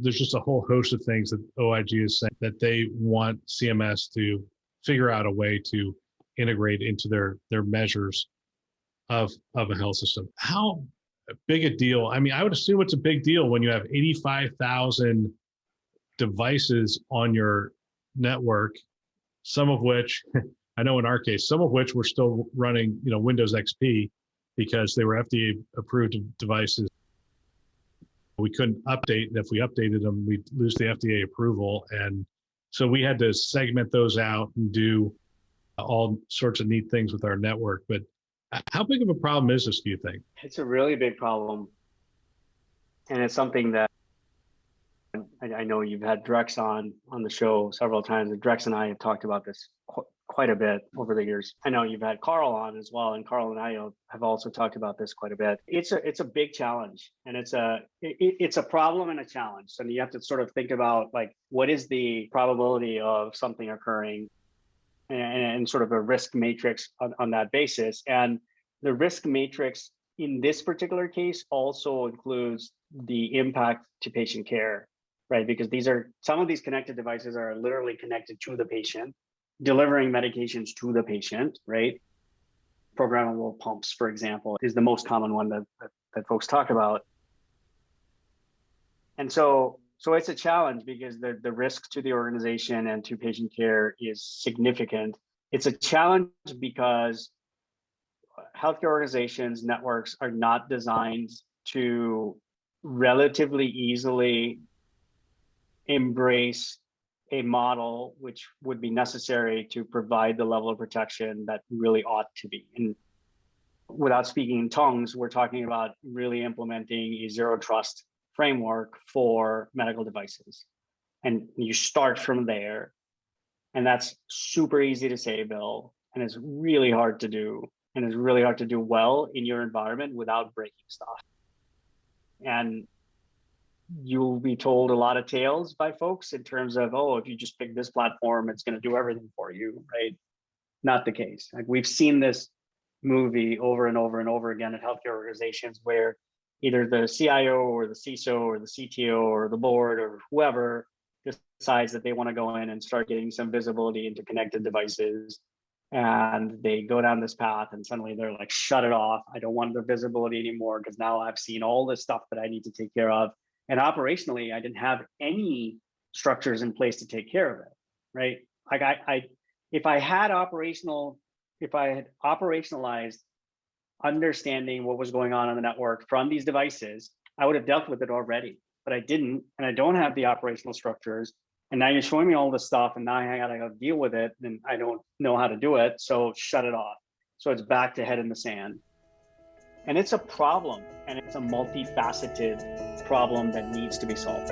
There's just a whole host of things that OIG is saying that they want CMS to figure out a way to integrate into their measures of a health system. How big a deal? I mean, I would assume it's a big deal when you have 85,000 devices on your network, some of which, I know in our case, some of which were still running, Windows XP because they were FDA approved devices. We couldn't update, and if we updated them, we'd lose the FDA approval. And so we had to segment those out and do all sorts of neat things with our network. But how big of a problem is this, do you think? It's a really big problem. And it's something that I know you've had Drex on the show several times. And Drex and I have talked about this quite a bit over the years. I know you've had Carl on as well, and Carl and I have also talked about this quite a bit. It's a big challenge, and it's a problem and a challenge. And you have to sort of think about, like, what is the probability of something occurring, and sort of a risk matrix on that basis. And the risk matrix in this particular case also includes the impact to patient care, right? Because some of these connected devices are literally connected to the patient, delivering medications to the patient, right? Programmable pumps, for example, is the most common one that folks talk about. And so it's a challenge because the risk to the organization and to patient care is significant. It's a challenge because healthcare organizations, networks are not designed to relatively easily embrace a model which would be necessary to provide the level of protection that really ought to be. And without speaking in tongues, we're talking about really implementing a zero trust framework for medical devices. And you start from there. And that's super easy to say, Bill, and it's really hard to do. And it's really hard to do well in your environment without breaking stuff. And you'll be told a lot of tales by folks in terms of, oh, if you just pick this platform, it's going to do everything for you, right? Not the case. Like, we've seen this movie over and over and over again at healthcare organizations where either the CIO or the CISO or the CTO or the board or whoever decides that they want to go in and start getting some visibility into connected devices. And they go down this path and suddenly they're like, shut it off. I don't want the visibility anymore because now I've seen all this stuff that I need to take care of. And operationally, I didn't have any structures in place to take care of it, right? Like if I had operationalized understanding what was going on the network from these devices, I would have dealt with it already, but I didn't, and I don't have the operational structures. And now you're showing me all this stuff, and now I gotta go deal with it, and I don't know how to do it, so shut it off. So it's back to head in the sand. And it's a problem, and it's a multifaceted problem that needs to be solved.